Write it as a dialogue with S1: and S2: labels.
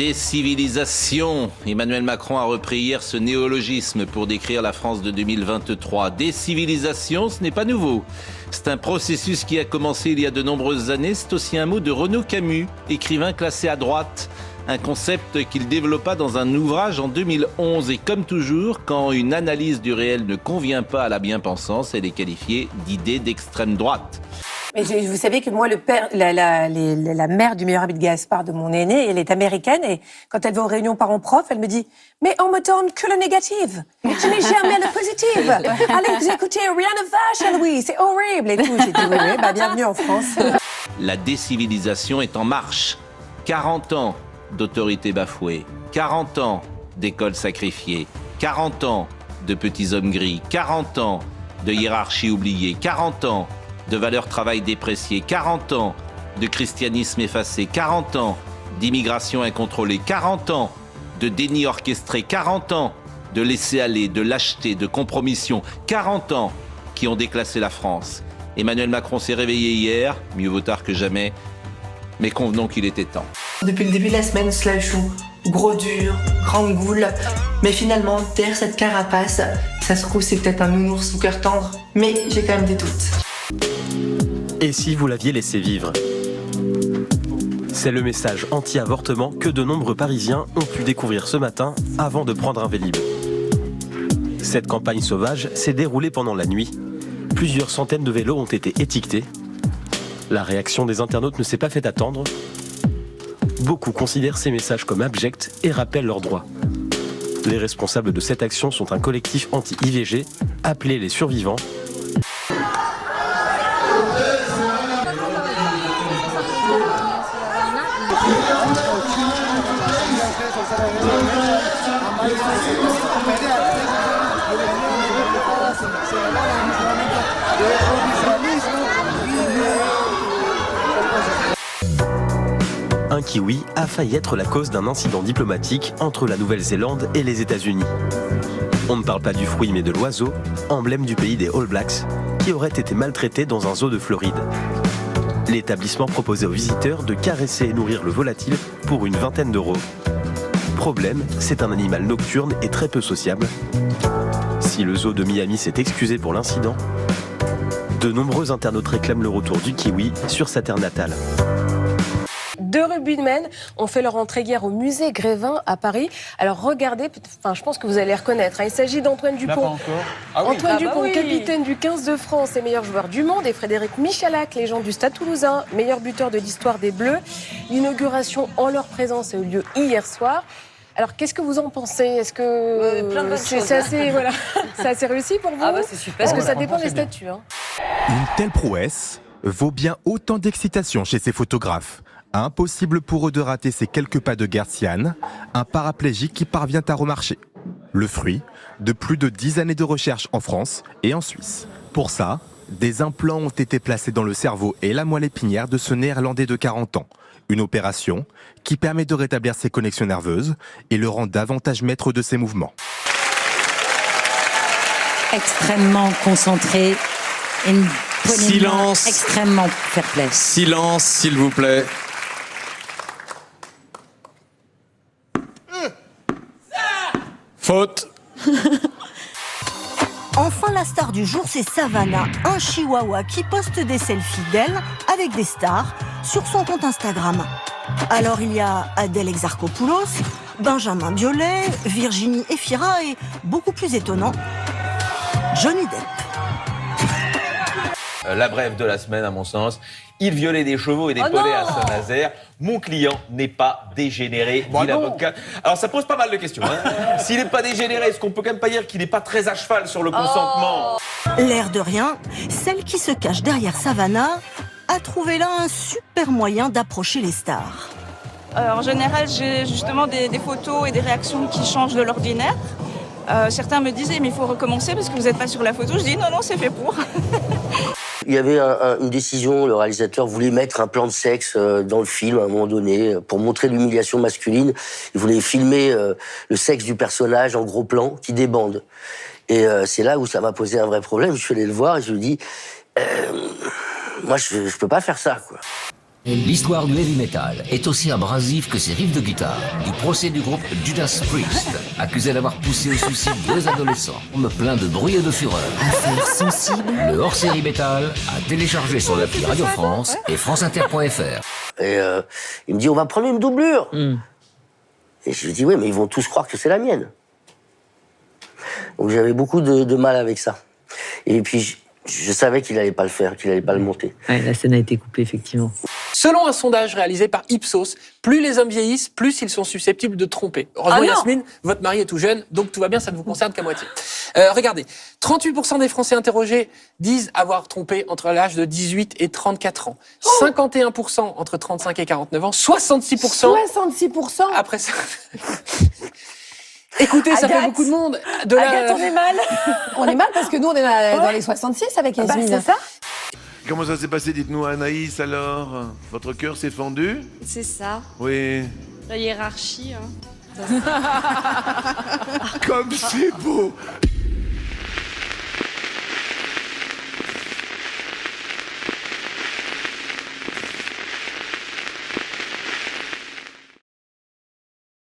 S1: Décivilisation. Emmanuel Macron a repris hier ce néologisme pour décrire la France de 2023. Décivilisation, ce n'est pas nouveau. C'est un processus qui a commencé il y a de nombreuses années. C'est aussi un mot de Renaud Camus, écrivain classé à droite. Un concept qu'il développa dans un ouvrage en 2011. Et comme toujours, quand une analyse du réel ne convient pas à la bien-pensance, elle est qualifiée d'idée d'extrême droite.
S2: Mais vous savez que moi, la mère du meilleur ami de Gaspard, de mon aîné, elle est américaine et quand elle va aux réunions parents-prof, elle me dit « Mais on me donne que le négatif, je n'ai jamais le positif. Allez, vous écoutez, rien ne va chez Louis, c'est horrible et tout. » J'ai dit « Oui, bienvenue en France. »
S1: La décivilisation est en marche. 40 ans d'autorité bafouée, 40 ans d'écoles sacrifiées, 40 ans de petits hommes gris, 40 ans de hiérarchie oubliée, 40 ans de valeurs travail dépréciées, 40 ans de christianisme effacé, 40 ans d'immigration incontrôlée, 40 ans de déni orchestré, 40 ans de laisser-aller, de lâcheté, de compromission, 40 ans qui ont déclassé la France. Emmanuel Macron s'est réveillé hier, mieux vaut tard que jamais, mais convenons qu'il était temps.
S3: Depuis le début de la semaine, cela échoue. Gros dur, grande goule, mais finalement, derrière cette carapace, ça se trouve c'est peut-être un nounours ou cœur tendre, mais j'ai quand même des doutes.
S4: Et si vous l'aviez laissé vivre ? C'est le message anti-avortement que de nombreux Parisiens ont pu découvrir ce matin avant de prendre un Vélib. Cette campagne sauvage s'est déroulée pendant la nuit. Plusieurs centaines de vélos ont été étiquetés. La réaction des internautes ne s'est pas fait attendre. Beaucoup considèrent ces messages comme abjects et rappellent leurs droits. Les responsables de cette action sont un collectif anti-IVG appelé les Survivants. Un kiwi a failli être la cause d'un incident diplomatique entre la Nouvelle-Zélande et les États-Unis. On ne parle pas du fruit mais de l'oiseau, emblème du pays des All Blacks, qui aurait été maltraité dans un zoo de Floride. L'établissement proposait aux visiteurs de caresser et nourrir le volatile pour une vingtaine d'euros. Problème, c'est un animal nocturne et très peu sociable. Si le zoo de Miami s'est excusé pour l'incident, de nombreux internautes réclament le retour du kiwi sur sa terre natale.
S2: Deux rugbymen ont fait leur entrée hier au musée Grévin à Paris. Alors regardez, je pense que vous allez les reconnaître. Il s'agit d'Antoine Dupont. Antoine Dupont, capitaine du 15 de France et meilleur joueur du monde. Et Frédéric Michalak, légende du Stade Toulousain, meilleur buteur de l'histoire des Bleus. L'inauguration en leur présence a eu lieu hier soir. Alors, qu'est-ce que vous en pensez ? Est-ce que
S5: plein de bonnes choses.
S2: C'est assez réussi pour vous ?
S5: C'est super.
S2: Parce que ça dépend des statuts.
S6: Une telle prouesse vaut bien autant d'excitation chez ces photographes. Impossible pour eux de rater ces quelques pas de Gertzian, un paraplégique qui parvient à remarcher. Le fruit de plus de 10 années de recherche en France et en Suisse. Pour ça, des implants ont été placés dans le cerveau et la moelle épinière de ce Néerlandais de 40 ans. Une opération qui permet de rétablir ses connexions nerveuses et le rend davantage maître de ses mouvements.
S7: Extrêmement concentré et une poignée de main
S8: Silence.
S7: Extrêmement fair-play.
S8: Silence, s'il vous plaît. Faute.
S9: Enfin, la star du jour, c'est Savannah, un chihuahua qui poste des selfies d'elle avec des stars sur son compte Instagram. Alors, il y a Adèle Exarchopoulos, Benjamin Biolay, Virginie Efira et, beaucoup plus étonnant, Johnny Depp.
S10: La brève de la semaine, à mon sens, il violait des chevaux et des poneys à Saint-Nazaire. Mon client n'est pas dégénéré, dit l'avocat. Alors ça pose pas mal de questions. S'il n'est pas dégénéré, est-ce qu'on peut quand même pas dire qu'il n'est pas très à cheval sur le consentement ?
S9: L'air de rien, celle qui se cache derrière Savannah a trouvé là un super moyen d'approcher les stars.
S11: En général, j'ai justement des photos et des réactions qui changent de l'ordinaire. Certains me disaient, mais il faut recommencer parce que vous n'êtes pas sur la photo. Je dis, non, c'est fait pour.
S12: Il y avait une décision, le réalisateur voulait mettre un plan de sexe dans le film à un moment donné pour montrer l'humiliation masculine. Il voulait filmer le sexe du personnage en gros plan qui débande. Et c'est là où ça m'a posé un vrai problème. Je suis allé le voir et je lui ai dit moi je peux pas faire ça, quoi.
S5: L'histoire du heavy metal est aussi abrasive que ses riffs de guitare. Du procès du groupe Judas Priest, accusé d'avoir poussé au suicide 2 adolescents, plein de bruit et de fureur.
S7: Affaire sensible.
S5: Le hors-série métal à télécharger sur l'appli Radio France et franceinter.fr.
S12: Et il me dit, on va prendre une doublure. Et je lui dis, oui, mais ils vont tous croire que c'est la mienne. Donc j'avais beaucoup de mal avec ça. Et puis je savais qu'il allait pas le faire, qu'il allait pas le monter.
S13: Ouais, la scène a été coupée, effectivement.
S14: Selon un sondage réalisé par Ipsos, plus les hommes vieillissent, plus ils sont susceptibles de tromper. Heureusement, Yasmine, votre mari est tout jeune, donc tout va bien, ça ne vous concerne qu'à moitié. Regardez, 38% des Français interrogés disent avoir trompé entre l'âge de 18 et 34 ans. 51% entre 35 et 49 ans. 66%.
S2: 66%
S14: après ça. Écoutez, ça fait beaucoup de monde.
S2: Agathe, on est mal.
S15: On est mal parce que nous, on est dans les 66 avec Yasmine.
S2: C'est ça.
S16: Comment ça s'est passé? Dites-nous, Anaïs, alors. Votre cœur s'est fendu?
S11: C'est ça,
S16: Oui.
S11: la hiérarchie. Hein.
S16: Comme c'est beau!